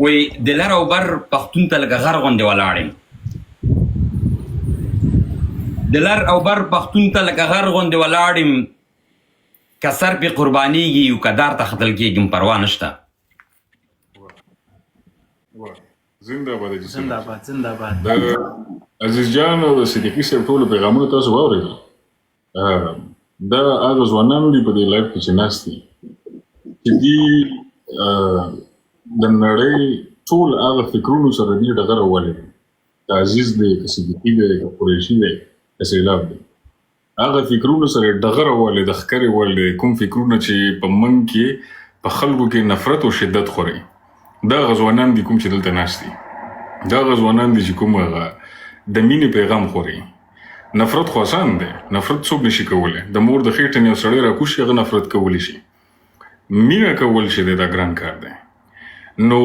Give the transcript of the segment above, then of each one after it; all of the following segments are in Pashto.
وایي د لر او بر پښتون ته لکه غر غوندې ولاړ یم د لر او بر پښتون ته لکه غر غوندې ولاړ یم که سر پې قربانېږي یو که دار ته ختل کېږم پروا نشته زنده باد زنده باد زنده باد د عزیز جان او صدیقي صاحب ټولو پیغامونه تاسو واورېدل دا هغه ځوانان دي په دې لایف کې چې ناست دي چې دوی د نړۍ ټول هغه فکرونو سره دي ډغره ووهلې دي که عزیز دی که صدیقي دی که قریشي دی که سیلاب دی هغه فکرونو سره ډغره ووهلې د ښکرې ووهلې کوم فکرونه چې په منځ کې په خلکو کې نفرت او شدت خوري دا هغه ځوانان دي کوم چې دلته ناست دي دا هغه ځوانان دي چې کوم هغه د مینې پیغام خوري نفرت خو آسان دی نفرت څوک نشي کولی د مور د خېټې نه یو سړی راکوشي هغه نفرت کولی شي مینه کول چې دی دا ګران کار دی نو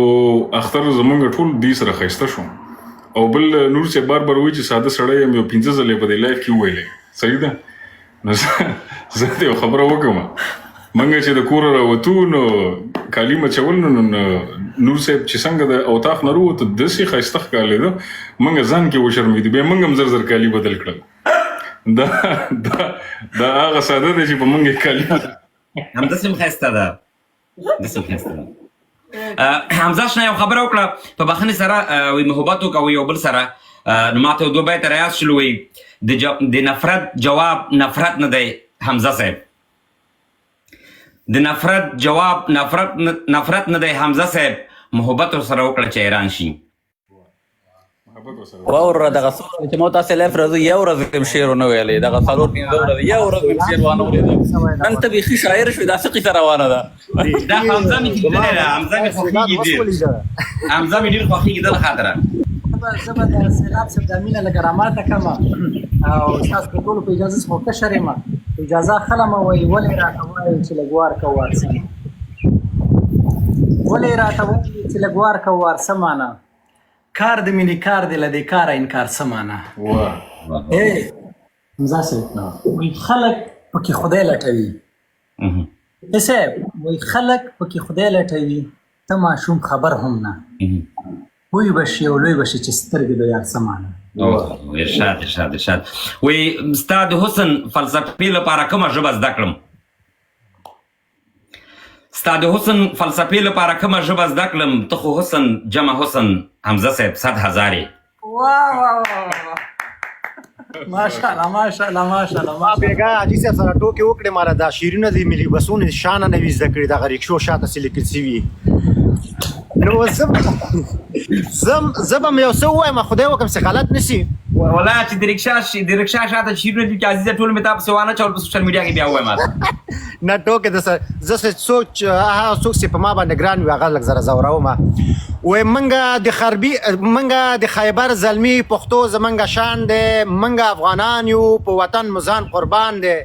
اختر زمونږ ټول دې سره ښایسته شو او بل نور صاحب بار بار وایي چې ساده سړی یم یو 15 ځلې په دې لایف کې وویلی صحیح ده نو زه ته یو خبره وکړم منګه چې د کوره راوتو نو کالي مچول نو نور صاحب چې څنګه د اوطاق نه راووتو داسې ښایسته ښکارېده منګه ځان کې وشرمېدو بیا موږ هم زر زر کالي بدل کړل دا هغه ساده دی چې په موږ یې کالي همداسې هم ښایسته ده داسې هم ښایسته ده حمزه شنه یو خبره وکړه په بخښنې سره وایي محبت وکړه یو بل سره نو ماته یو 2 بیته رایاد شول وایي د نفرت جواب نفرت نه دی حمزه صاحب د نفرت جواب نفرت نه دی حمزه صاحب محبت ورسره وکړه چې حیران شي واوره دغه څو چې مو تاسو لایف راځو یو ورځ هم شعر ونه ویلې دغه څلور 5 ورځې یو ورځ هم شعر ونه ویلې نن ته به شاعر شوې دا څه قصه روانه ده دا حمزه مې کېدلې ده حمزه مې خوښېږي ډېر حمزه مې ډېر خوښېږي دغه خاطره زه به د سیلاب صاحب د مینه لږه راماته کړم او ستاسو په ټولو په اجازه څخه کشر یم اجازه خلمه وایي ولې راته وایي چې لږ وار که وارسه ولې راته وایي چې لږ وار که وارسه مانه کار د مینې کار دی له دې کاره انکار څه مانه حمزه صاحب وایي خلک پکې خدای لټوي صاحب وایي خلک پکې خدای لټوي ته ماشوم خبر هم نه وی بشي او لوی بشي چې سترګې د یار څه مانه ارشاد وایي ستا د حسن فلسفې لپاره کومه ژبه زده کړم ستا د حسن فلسفې لپاره کومه ژبه زده کړم ته خو حسن جمع حسن حمزه صاحب 100,000 ماشاءالله ماشاءالله ماشاءالله ما بیګا حاجي صاحب سره ټوکې وکړې ماله دا شیرونه دي ملي بسونه شانه نه وي زده کړي دغه ریکشو شاته چې لیکل سوي نو زه به مې یو څه ووایم خدای وکړم چې غلط نه شي والله چې د رکشا شاته شیرونه دي چې عزیزه ټول مې تا پسې وانه چول په سوشل میډیا کې بیا ووایم نه ټوکې د زه څوک چې په ما باندې ګران وي هغه لږ زره ځوروم وایي موږ د خیبر زلمي پښتو زموږ شان دی موږ افغانان یو په وطن مزان قربان دی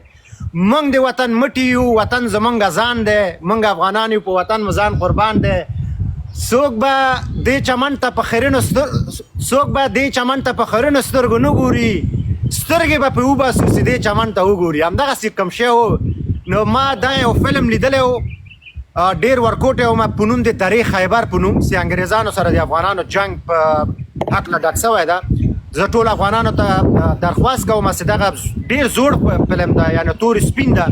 موږ د وطن مټي یو وطن زموږ ځان دی موږ افغانان یو په وطن مزان قربان دی څوک به دې چمن ته په خیرنو سترګو نه ګوري سترګې به پرې وباسو چې دې چمن ته وګوري همدغسې کوم شی و نو ما دا یو فلم لیدلی و ډېر ورکوټی و ما په نوم د تاریخ خیبر په نوم چې انګریزانو سره د افغانانو جنګ په هکله ډک شوی ده زه ټول افغانانو ته درخواست کوم چې دغه ډېر زوړ فلم ده یعنې تورې سپین ده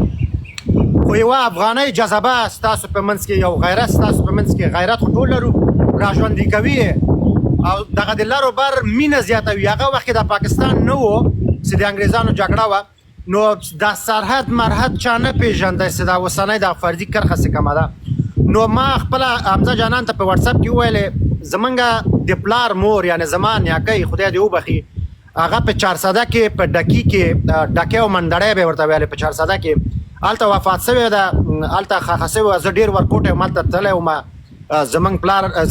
خو یوه افغانۍ جذبه ستاسو په منځ کې یو غیرت ستاسو په منځ کې غیرت خو ټول لرو راژوندي کوي او دغه د لر و بر مینه زیاتوي هغه وخت کې د پاکستان نه و چې د انګریزانو جګړه وه نو دا سرحد مرحد چا نه پېژنده چې دا اوسنۍ د فردي کرښه څه کومه ده نو ما خپله حمزه جانان ته په وټساپ کې وویلې زمونږ د پلار مور یعنې زما نیاکۍ خدای دې وبخي هغه په چارسده کې په ډکي کې ډکۍ او منډړی به یې ورته ویلې په چارسده کې هلته وفات شوې ده هلته ښخه شوې وه زه ډېر ورکوټی وم هلته تللی وم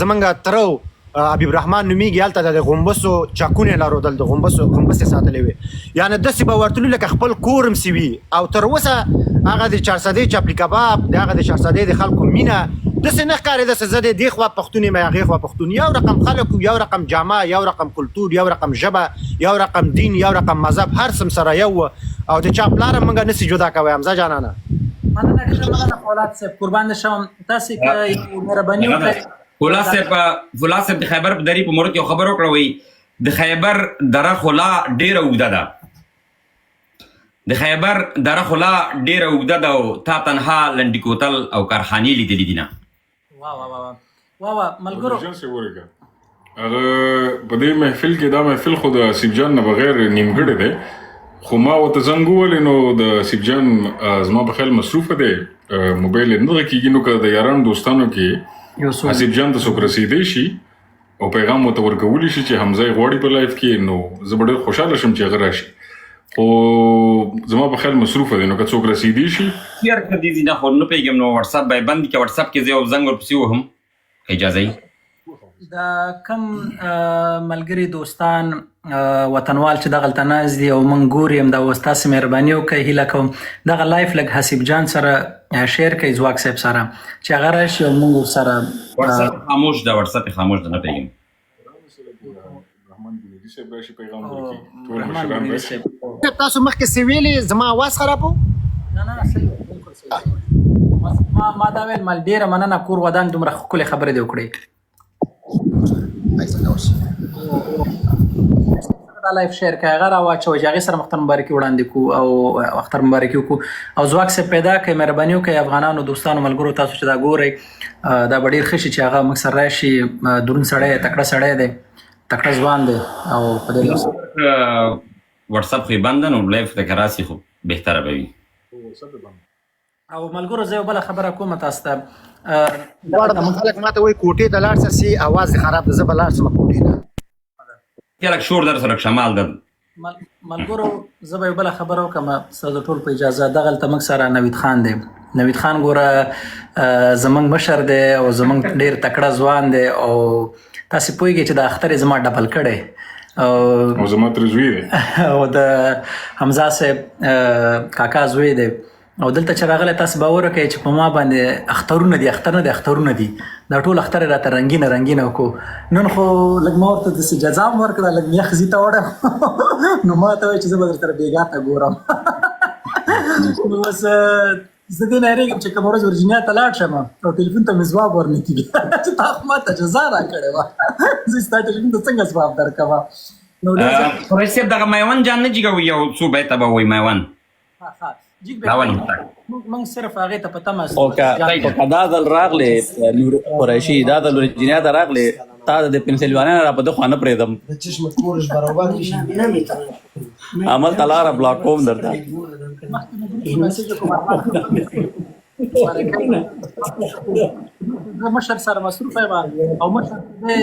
زمونږ تره حبیب الرحمن نومیږي هلته د غومبسو چاکونه لرودل د غومبسې ساتلې وې یعنې داسې به ورتلو لکه خپل کور هم سي وي او تر اوسه هغه د چارسدې چپلي کباب د هغه د چارسدې د خلکو مینه داسې نه ښکارېده چې زه د دې خوا پښتون یم هغې خوا پښتون یو رقم خلک یو رقم جامه یو رقم کلتور یو رقم ژبه یو رقم دین یو رقم مذهب هر څه سره یو او د چا پلار هم موږ نسي جدا کوی حمزه جانانه مننه ډېره مننه فولاد صاحب قربان دې شم تاسې که مهرباني وکړئ فولاد صاحب د خیبر په درې په مورد یو خبر وکړه وایي د خیبر دره خلا ډېره اوږده ده د خیبر دره خلا ډېره اوږده ده او تا تنها لنډي کوتل او کارخانې لیدلي دي نه واه ملګرو هغه په دې محفل کې دا محفل خو د سیب جان نه بغیر نیمګړی دی خو ما ورته زنګ وویلې نو د سیب جان زما په خیال مصروفه دی موبایل یې نه غږېږي نو که د یارانو دوستانو کې سیب جان ته څوک رسېدی شي او پیغام ورته ورکولی شي چې حمزه یې غواړي په لایف کې نو زه به ډېر خوشحاله شم چې هغه راشي خو زما په خیال مصروفه دی نو که څوک رسېدی شي یار که دې نه خو نه پوهېږم نو وټساپ به یې بند کړي که وټساپ کې زه یو زنګ ورپسې وهم اجازه یې دا کم ملګري دوستان وطنوال چې دغلته ناست دي او موږ ګوري هم دا اوس تاسې مهرباني وکړئ هیله کوم دغه لایف لږ حسیب جان سره شیر کړئ ځواک صاحب سره چې هغه راشي او موږ ورسره وټساپ خاموش ده وټساپ یې خاموش ده نه پوهېږم تاسو مخکې څه ویلې زما اواز خراب و نه صحیح بالکل صحیح ما دا ویل مال ډېره مننه کور ودان دومره ښکلې خبرې دې وکړې دا لایف شیر کړئ هغه راواچوئ چې هغې سره اختر مبارکي وړاندې کړو او اختر مبارکي وکړو او ځواک صاحب پیدا کړئ مهرباني وکړئ افغانانو دوستانو ملګرو تاسو چې دا ګورئ دا به ډېر ښه شي چې هغه موږ سره راشي دروند سړی تکړه سړی دی تکړه ځوان دی او په دې وټساپ خو یې بند ده نو لایف ته که راسي خو بهتره به وي او ملګرو زه یو بله خبره کومه تاسو ته خلک ماته وایي کوټې ته لاړ شه سي اواز دې خراب ده زه به لاړ شم کوټې ته یا لږ شور در سره شمال ده ملګرو زه به یو بله خبره وکړم ستاسو ټول په اجازه دغلته موږ سره نوید خان دی نوید خان ګوره زموږ مشر دی او زموږ ډېر تکړه ځوان دی او تاسې پوهېږئ چې د اختر یې زما ډبل کړی او زما تر زوی دی او د حمزه صاحب کاکا زوی دی او دلته چې راغلی تاسو باور وکړئ چې په ما باندې اخترونه دي اختر نه دي اخترونه دي دا ټول اختر یې راته رنګینه وکړو نن خو لږ ما ورته داسې جزا هم ورکړه لږ یخ ځي ته وړم نو ما ته وایي چې زه به درسره بېګا ته ګورم نو بس زه دې نه هېرېږم چې کومه ورځ ورجینیا ته لاړ شم او ټلیفون ته مې ځواب ورنه کېږي چې تا خو ما ته جزا راکړې وه زه ستا ټلیفون ته څنګه ځواب درکوم نو قریش صاحب دغه میوند جان نه جګوي یو څو بیته به وایي میوند موږ صرف هغې ته په تمه او که دا ځل راغلی قریشي دا ځل ورجینیا ته راغلی تا د پنسلوانیا نه را په ده خوا نه پرېږدم عمل ته لاره بلاک کوم درته زه مشر سره مصروفه یم او مشر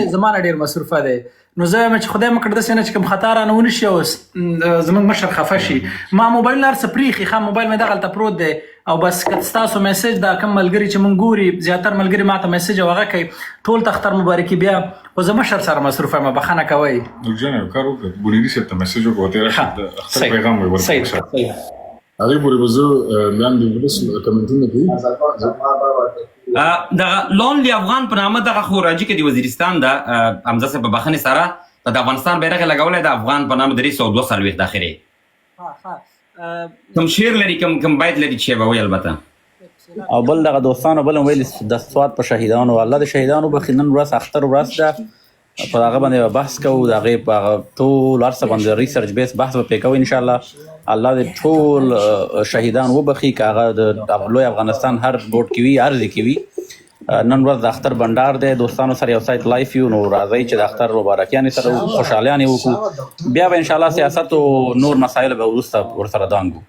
زما نه ډېر مصروفه دی نو زه وایم چې خدای مه کړه داسې نه چې کوم خطا رانه ونه شي او زموږ مشر خفه شي ما موبایل هر څه پرېښي ښه موبایل مې دغلته پروت دی او بس که ستاسو میسج دا کوم ملګري چې مونږ ګوري زیاتر ملګري ما ته میسج او هغه کوي ټول ته اختر مبارکي بیا خو زه مشر سره مصروفه یم بخښنه کوئ نورجان یو کار وکړه بونیري صاحب ته میسج وکړه ورته یې راشي د اختر پیغام یې ورکړه هغې پورې به زه لاندې ولس کمنټونه کوي دغه لونلی افغان په نامه دغه خو راجي کې د وزیرستان ده حمزه صاحب په بخښنې سره د افغانستان بیرغ یې لګولی د افغان په نامه 342 داخلي کوم شعر لري کوم بیت لري چې به وایي البته او بل دغه دوستانو بل هم ویلي د سوات په شهیدانو الله د شهیدانو بخښي نن ورځ اختر ورځ ده په هغه باندې بحث کوو د هغې په ټول هر څه باندې ریسرچ بیس بحث به پرې کوو انشاءالله الله دې ټول شهیدان وبخښي که هغه د لوی افغانستان هر بورډ کې وي هر ځای کې وي نن ورځ د اختر بنډار دی دوستانو سره یو سایت لایف یو نو راځئ چې د اختر مبارکیانې سره خوشحالیانې وکړو بیا به انشاءالله سیاست او نور مسایل به وروسته ورسره دانګو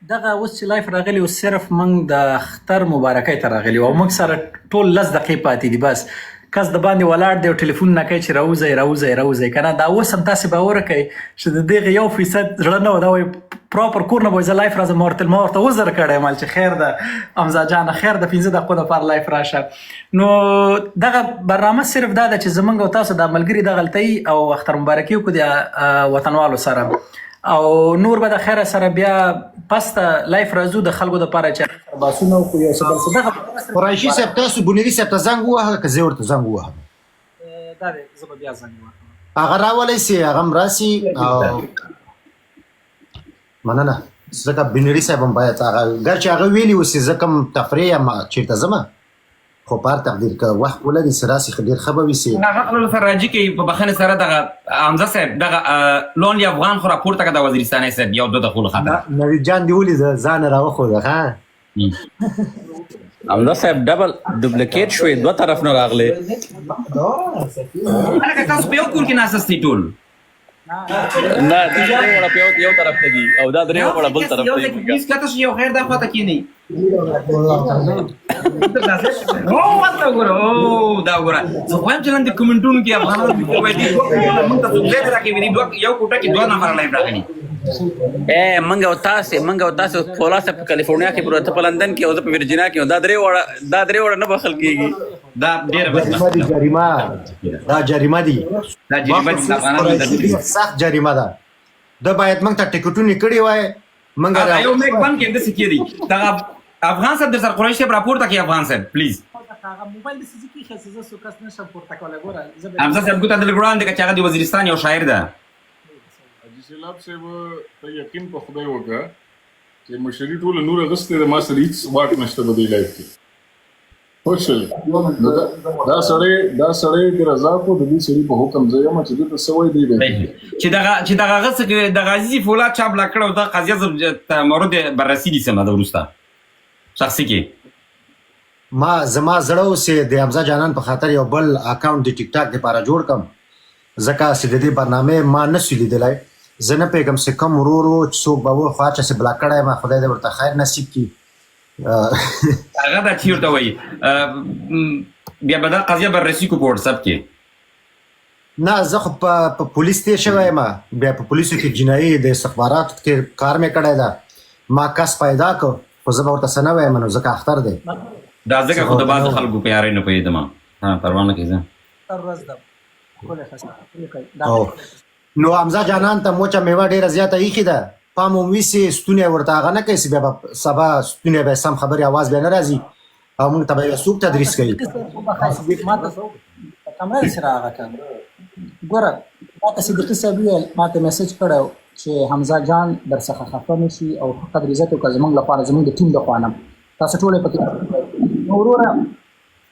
دغه اوس چې لایف راغلی اوس صرف موږ د اختر مبارکۍ ته راغلي او موږ سره ټول 10 دقیقې پاتې دي بس کس د باندې ولاړ دی او ټلیفون نه کوي چې راوځئ که نه دا اوس هم تاسې باور کوئ چې د دغې 1% زړه نه و دا وایي پراپر کور نه به زه لایف راځم ما ورته وزر کړی یم چې خیر ده حمزه جانه خیر د 15 دقیقو دپاره لایف راشه نو دغه برنامه صرف دا ده چې زموږ او تاسو دا ملګري دغلته یي او اختر مبارکي وکړو د وطنوالو سره او نور به د خیره سره بیا پس ته لایف راځو د خلکو دپاره چې باسونه وکړو یو څه بل څه دغه قریشي صاحب تاسو بونیري صاحب ته زنګ ووهه که زه ورته زنګ ووهم دا دی زه به بیا زنګ ووهم هغه راولی سي هغه هم راسي او مننه ځکه بنري صاحب هم باید هغه ګرچې هغه ویلي اوس چې زه کوم تفریح یم چېرته ځمه خو په هر تقدیر که وخت ولري چې راسي ښه ډېر ښه به وي چې هغه خپل سره راځي کې په بخښنې سره دغه حمزه صاحب دغه لونلی افغان خو راپورته کړه د وزیرستاني صاحب یو دوه دخولو خاطر نوید جان دې ولید ځان راوښوده ښه حمزه صاحب ډبل ډوپلیکیټ شوې دوه طرف نه راغلی هلکه تاسو په یو کور کې ناستئ ټول نه درې وړه په یو طرف ته دي او دا درې وړه بل طرف ته دي پلیز کته شي یو خیر دا خواته کېنئ ورته وګوره دا وګوره زه وایم چې نن د کمنټونو کې افغانانو موږ ته څوک ځای نه راکوي یو کوټه کې 2 نفره لایف راغلي منګ او تاسو فولا صاحب په کالیفورنیا کې پروت په لندن کې او په ورجینیا کې دا درې وړه نه بخل کېږي دا ډېره جریمه دي سخت جریمه ده ده باید موږ ته ټکټونه کړي وای موږ یو میک بند کې داسې کېدی دغه افغان صاحب در سره قریش صاحب راپورته کړي افغان صاحب پلیز موبایل د سې کې خاصه زه سوکاس نشم پورته کولای ګوره حمزه صاحب ګوته د لګړان د چې هغه د وزیرستان یو شاعر ده حاجي سیلاب صاحب ته یقین په خدای وکړه چې مشري ټول نور اغستې د ما سره هیڅ واک نشته په دې لایف کې خوشل دا سړی د رضا کو د دې سړي په حکم ځای ما چې د سوي دی چې دغه غس د غازی فولاد چاپ لا کړو د قضیه مورد بررسي دي سم دا ورسته شخصي کې زما زړه اوس د حمزه جانان په خاطر یو بل اکاونټ د ټیک ټاک لپاره جوړ کم ځکه چې د دې برنامه ما نشو لیدلای زه نه پیغام سه کم ورو څوک به و خواچه سه بلاک کړای ما خدای دې ورته خیر نصیب کی هغه دا چیرته وای بیا به دا قضیه بررسي کو په واتس اپ کې نه زه خو په پولیس ته شوی ما بیا په پولیسو کې جنایي د استخباراتو کې کار مې کړی دا ما کس پیدا کو خو زه به ورته څه نه وایم نو ځکه اختر دی دا ځکه خو د بعض خلکو په یارۍ نه پوهېدم پروا نه کېږه نو حمزه جانان ته موچه میوه ډېره زیاته ایښې ده پام هم وي چې ستونی ورته هغه نه کوي چې بیا به سبا ستونی به سم خبرې اواز بیا نه راځي او موږ ته به یو څوک تدریس کوي کمره سره هغه کړ ګوره ما ته صدیقي صاحب ویل ما ته میسج کړی چې حمزه جان در څخه خفه نه شي او قدر عزت وکړه زموږ لپاره زموږ د ټیم لخوا نه تاسو ټول یې پکې نو وروره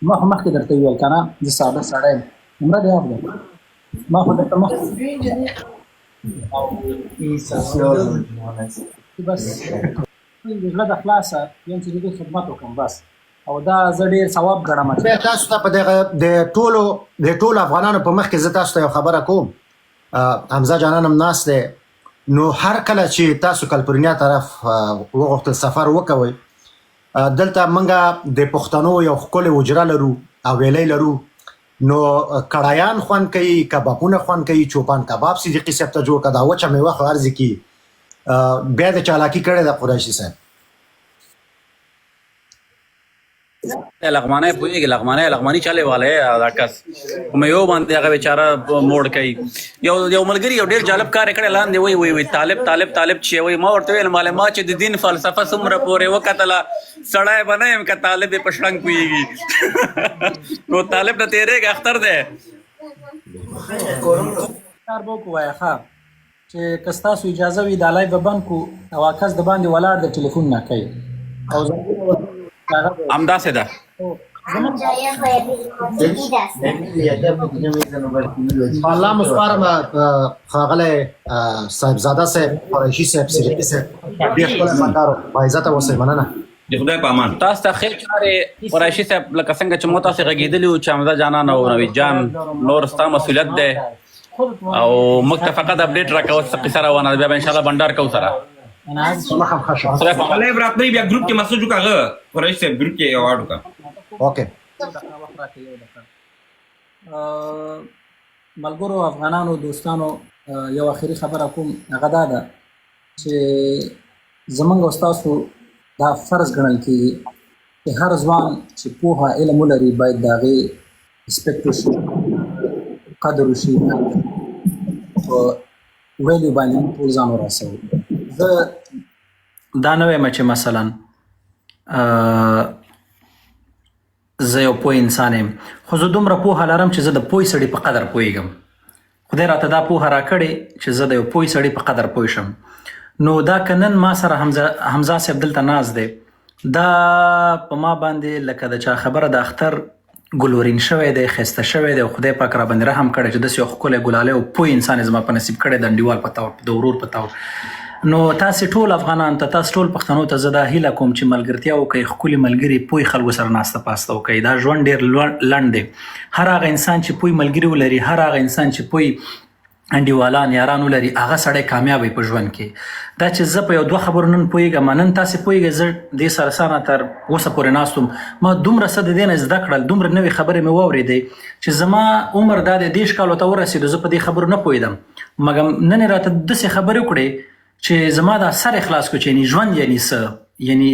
ما خو مخکې درته ویل که نه زه ساده سړی یم عمره دې اخلم ما خو درته مخکې بس د زړه د خلاصه یم چې د دې خدمت وکړم بس او دا زه ډېر ثواب ګڼم تاسو ته په دغه د ټولو افغانانو په مخ کې زه تاسو ته یو خبره کوم حمزه جانان هم ناست دی نو هر کله چې تاسو کالیفورنیا طرف وغوښتل سفر وکوئ دلته موږ د پښتنو یو ښکلې حجره لرو او ویلی لرو نو کړایان خوند کوي کبابونه خوند کوي چوپان کباب صدیقي صاحب ته جوړ کړه دا وچه میوه خو عرضې کي بیا د چالاکي کړې ده قریشي صاحب لغمانی چاله والے دا کس مې یو باندې هغه بیچاره موړ کوي یو ملګری یو ډیر جالب کار کړی لاندې وای طالب چې وای ما ورته ویل مال ما چې د دین فلسفه څومره پورې وکتله سړی بنایم که طالب پښړنګ کوي نو طالب نه تیرېږي اختر دی کار به وکړو ښه چې که ستاسو اجازه وي دا لایو به بند کړو او کس د باندې ولاړ د ټلیفون نه کوي او همداسې ده الله مسپارم ښاغلی صاحبزاده صاحب قریشي صاحب صدیقي صاحب ډېر ښکلی فنکار باعزته اوسئ مننه د خدای په امان تاسو ته خیر چارې قریشي صاحب لکه څنګه چې مو تاسې غږېدلي وو چې حمزه جانان او نوید جان نور ستا مسؤلیت دی او موږ ته فقط اپډیټ راکوه څه قصه روانه ده بیا به انشاءالله بنډار کوو سره خلای براتنی بیا ګروپ کې مسج وکړه قریش صاحب ګروپ کې یو اډ وکړه اوکې ملګرو افغانانو دوستانو یو اخري خبره کوم هغه دا ده چې زمونږ او ستاسو دا فرض ګڼل کېږي چې هر ځوان چې پوهه علم ولري باید د هغې رسپیکټ وشي قدر وشي په ویلو باندې ټول ځان ورسوو زه دا نه وایم چې مثلا زه یو پوه انسان یم خو زه دومره پوهه لرم چې زه د پوه سړي په قدر پوهېږم خدای راته دا پوهه راکړې چې زه د یو پوه سړي په قدر پوه شم نو دا که نن ما سره حمزه صاحب دلته ناست دی، دا په ما باندې لکه د چا خبره د اختر ګلورین شوی دی، ښایسته شوی دی او خدای پاک را باندې رحم کړی چې داسې یو ښکلی ګلالی او پوه انسان یې زما په نصیب کړی د انډیوال په طور، د ورور په طور. نو تاسې ټول افغانانو ته، تاسو ټول پښتنو ته زه دا هیله کوم چې ملګرتیا وکړئ، ښکلي ملګري پوه خلکو سره ناسته پاسته وکړئ. دا ژوند ډېر لنډ دی. هر هغه انسان چې پوه ملګري ولري، هر هغه انسان چې پوه انډیوالان یاران ولري، هغه سړی کامیاب وي په ژوند کې. دا چې زه په یو دوه خبرو نن پوهېږم، نن تاسې پوهېږئ، زه دې سره سانه تر اوسه پورې ناست وم، ما دومره څه د دې نه زده کړل، دومره نوې خبرې مې واورېدې چې زما عمر دا د 10 کالو ته ورسېدو، زه په دې خبرو نه پوهېدم. مګر نن یې راته داسې خبرې وکړې چې زما دا سر خلاص کړو چې یعنې ژوند یعنې څه، یعنې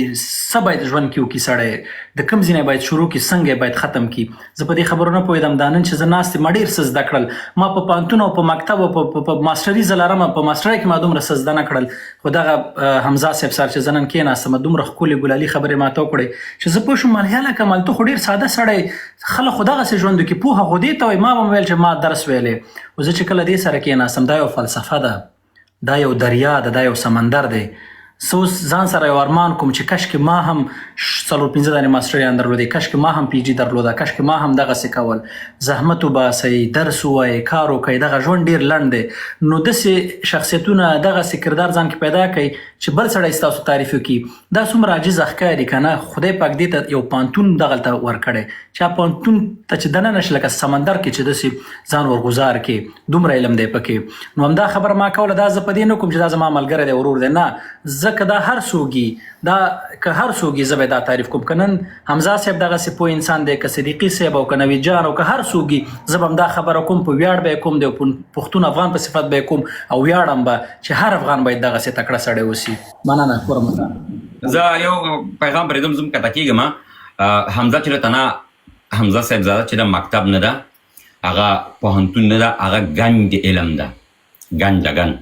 څه باید ژوند کې وکړي سړی، د کوم ځای باید شروع کړي، څنګه باید ختم کړي. زه په دې خبرو نه پوهېدم. دا نن چې زه ناست یم ما ډېر څه زده کړل. ما په پوهنتون او په مکتب او په ماسټري زه لرم، په ماسټرۍ کې ما دومره څه زده نه کړل. خو دغه حمزه صاحب سره چې زه نن کېناستم دومره ښکلې ګلالي خبرې ماته وکړې چې زه پوه شوم ملهیاله کمال ته خو ډېر ساده سړی، خلک خو دغسې ژوند وکړي، پوهه خو دې ته وایي. ما به ویل چې ما درس ویلی، خو زه چې کله دې سره کېناستم دا یو فلسفه ده، دا یو دریا ده، دا یو سمندر دی. اوس ځان سره یو ارمان کوم چې کشکې ما هم 4-5 دانې ماسټریان درلودې، کشکې ما هم پی جي درلوده، کشکې ما هم دغسې کول. زحمت وباسئ، درس ووایئ، کار وکړئ، دغه ژوند ډېر لنډ دی. نو داسې شخصیتونه، دغسې کردار ځان کې پیدا کړئ چې بل سړی ستاسو تعریف وکړي. دا څومره عاجزه ښکاري که نه، خدای پاک دې ته یو پوهنتون دغلته ورکړی چې پوهنتون ته چې دننه شي لکه سمندر کې چې داسې ځان ورګزار کړي، دومره علم دی پکې. نو همدا خبره ما کوله. دا زه په دې نه کوم چې دا زما ملګری دی، ورور دی، نه. زه که دا هر څوک دا که هر څوک زه به دا تعریف کوم. که نن حمزه صاحب دغسې پوه انسان دی، که صدیقي صاحب او که نوید جان او که هر څوک، زه به هم دا خبره کوم، په ویاړ به یې کوم، د پښتون افغان په صفت به یې کوم او ویاړم به چې هر افغان باید دغسې تکړه سړی اوسي. مننه کورم. زه یو پیغام پرېږدم، زه کته کېږم. حمزه چې ته نه، حمزه صاحب زاده چې د مکتب نه ده، هغه پوهنتون نه ده، هغه ګنج علم ده، ګنج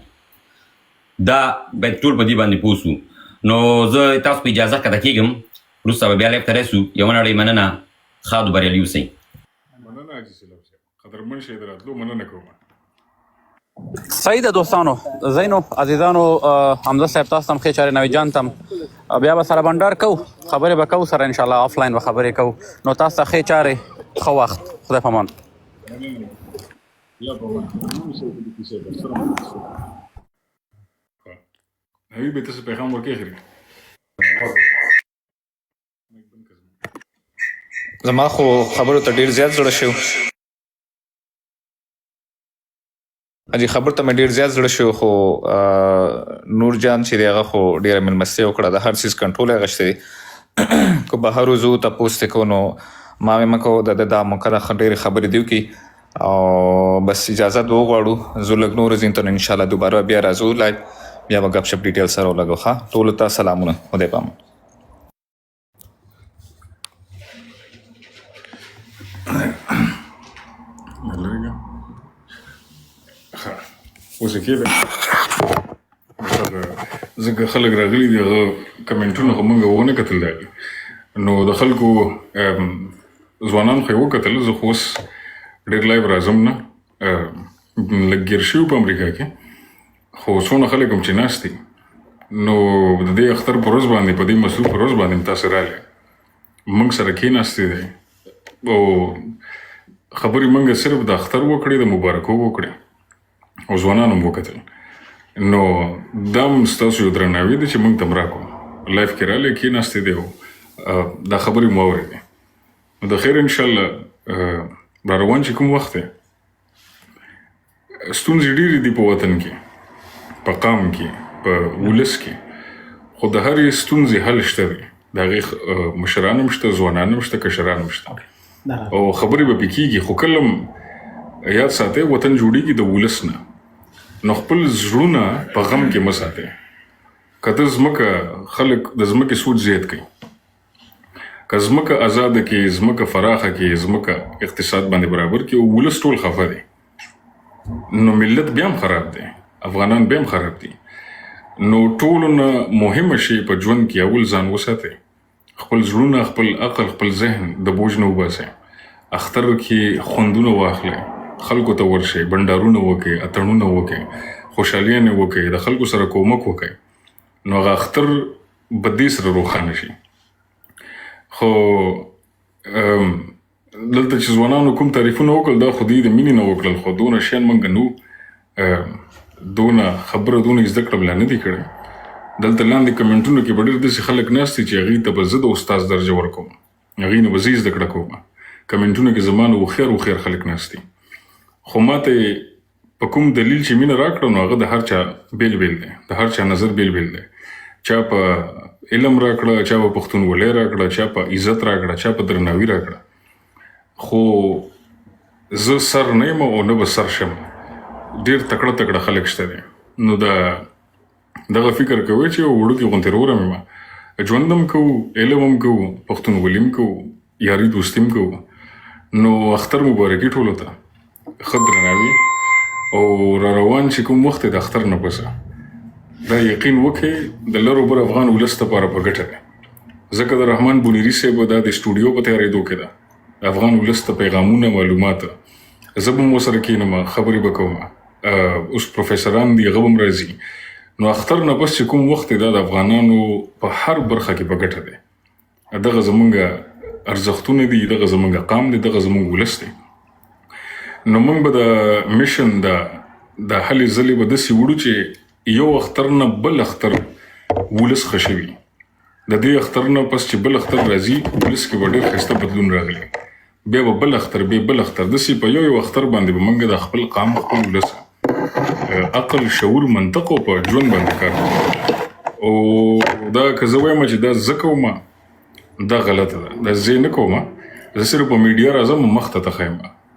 دا باید ټول په دې باندې پوه سو. نو زه تاسو په اجازه کته کېږم، وروسته به بیا لیف ته رسو. یوه نړۍ مننه، ښاد و بریالي اوسئ. مننه حاجي صاحب، قدرمن شئ د راتلو مننه کوم. صحیح ده دوستانو، زینو عزیزانو، حمزه صاحب تاسو ته هم ښې چارې، نوید جان ته هم بیا به سره بنډار کوو، خبرې به کوو سره انشاءالله، آفلاین به خبرې کوو. نو تاسو ته ښې چارې، ښه وخت، خدای په امان. حبیبي ته څه پیغام ورکړې؟ زما خو خبرو ته ډېر زیات زړه شو، حاجي خبر ته مې ډېر زیات زړه شو، خو نور جان چې دی هغه خو ډېره مېلمستیا وکړه، د هر څیز کنټرول یې اخیستی دی. که بهر وځو تپوس ترې کوو نو ما مې مه کوو، دا موقع ده ډېرې خبرې دې وکړي او بس اجازت به وغواړو. زه لږ نورو ځایونو ته انشاءالله دوباره بیا راځو لایو، بیا به ګپ شپ ډیټیل سره ولګو. ښه، ټولو ته سلامونه، خدای په امان. اوس یې کېده ځکه خلک راغلي دي، هغه کمنټونه خو موږ ونه کتل دا نو د خلکو ځوانان خو یې وکتل. زه خو اوس ډېر لایو راځم نه، لږ ګیر شوي په امریکا کې، خو څونه خلک هم چې ناست دي نو د دې اختر په ورځ باندې، په دې مصروف په ورځ باندې تاسو راغلی، موږ سره کېناستې دی او خبرې موږ صرف د اختر وکړې، د مبارکو وکړې او ځوانان هم وکتل. نو دا هم ستاسو یو درناوی دی چې موږ ته م راکړو، لایف کې راغلی، کېناستې دی او دا خبرې مو واورېدې. نو د خیر انشاءالله را روان چې کوم وخت دی، ستونزې ډېرې دي په وطن کې، په قام کې، په ولس کې، خو د هرې ستونزې حل شته دی. د هغې مشران هم شته، ځوانان هم شته، کشران هم شته او خبرې به پې کېږي. خو کله هم یاد ساتئ وطن جوړېږي د ولس نه، نو خپل زړونه په غم کې مه ساتئ. که ته ځمکه، خلک د ځمکې سوچ زیات کوي، که ځمکه ازاده کې، ځمکه فراخه کې، ځمکه اقتصاد باندې برابر کې او ولس ټول خفه دی، نو ملت بیا هم خراب دی، افغانان بیا هم خراب دي. نو ټولو نه مهمه شی په ژوند کې اول ځان وساتئ، خپل زړونه، خپل عقل، خپل ذهن د بوج نه وباسئ. اختر کې خوندونه واخلئ، خلکو ته ورشئ، بنډارونه وکړئ، اتڼونه وکړئ، خوشحالیانې وکړئ، د خلکو سره کومک وکړئ. نو هغه اختر به دې سره روښانه شي. خو دلته چې ځوانانو کوم تعریفونه وکړل دا خو دوی د مینې نه وکړل، خو دونه شیان موږ نو دونه خبره دونه زده کړه بلا نه دي کړې. دلته لاندې کمنټونو کې به ډېر داسې خلک ناست دي چې هغوی ته به زه د استاد درجه ورکوم، هغوی نه به زه زده کړه کوم. کمنټونو کې زما نه هوښیار خلک ناست دي. خو ما ته په کوم دلیل چې مینه راکړه نو هغه د هر چا بیل دی، د هر چا نظر بیل دی. چا په علم راکړه، چا په پښتونولۍ راکړه، چا په عزت راکړه، چا په درناوي راکړه. خو زه سر نه یم او نه به سر شم. ډېر تکړه خلک شته دي. نو دغه فکر کوئ چې وړوکي غوندې روره مې ژوند هم کوو، علم هم کوو، پښتونولي هم کوو، یاري دوستي هم کوو. نو اختر مبارکي ټولو ته، ښه درناوي او را روان چې کوم وخت د اختر نه پسه دا یقین وکړئ د لرو بر افغان ولس لپاره په ګټه دی. ځکه د رحمان بونیري صاحب دا د سټوډیو په تیارېدو کې ده، افغان ولس ته پیغامونه، معلومات. زه به هم ورسره کښېنم، خبرې به کوم. اوس پروفیسران دي، هغه به هم راځي. نو اختر نه پس چې کوم وخت دی دا د افغانانو په هر برخه کې په ګټه دی. دغه زمونږ ارزښتونه دي، دغه زمونږ قام دی، دغه زمونږ ولس دی. نو موږ به د میشن د هلې ځلې به داسې وړو چې یو اختر نه بل اختر ولس ښه شوي. د دې اختر نه پس چې بل اختر راځي ولس کې به ډېر ښایسته بدلون راغلی. بیا به بل اختر، بیا بل اختر، داسې په یو اختر باندې به موږ د خپل قام، خپل ولس عقل، شعور، منطق او په ژوند باندې کار کوو. او دا که زه وایم چې دا زه کوم دا غلطه ده، دا زه نه کوم. زه صرف په میډیا راځم مخ ته ښیم.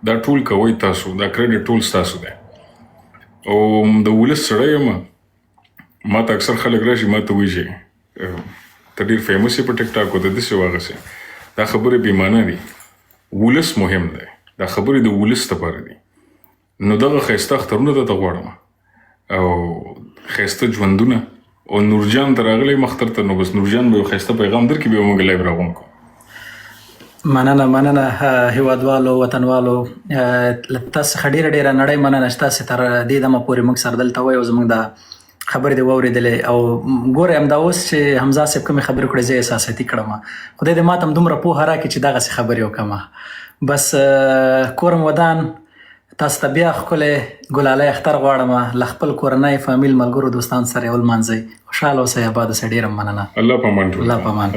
دا ټول کوئ تاسو، دا کریډټ ټول ستاسو دی. او د ولس سړی یم. ما ته اکثر خلک راشي ما ته وایي چې ته ډېر فیمس یې په ټیک ټاک او ته داسې واغسې. دا خبرې بېمانه دي. ولس مهم دی. دا خبرې د ولس لپاره دي. نو دغه ښایسته اخترونه درته غواړم او ښایسته ژوندونه. او نورجان ته راغلی اختر ته، نو بس نورجان به یو ښایسته پیغام درکړي، بیا به موږ لایو راغونډ کوو. مننه هیوادوالو، وطنوالو، تاسو څخه ډېره نړۍ مننه چې تاسې تر دې دمه پورې موږ سره دلته وئ او زموږ دا خبرې دې واورېدلې. او ګورئ همدا اوس چې حمزه صاحب کومې خبرې کړې زه یې احساساتي کړم. خدای دې ما ته هم دومره پوهه راکړي چې دغسې خبرې وکړم. بس کورم ودان تاسو ته بیا ښکلی ګلالی اختر غواړم. له خپل کورنۍ، فامیل، ملګرو، دوستان سره یې ولمانځئ. خوشحاله اوسئ، اباد اوسئ. ډېره مننه. الله پامان. الله پامان.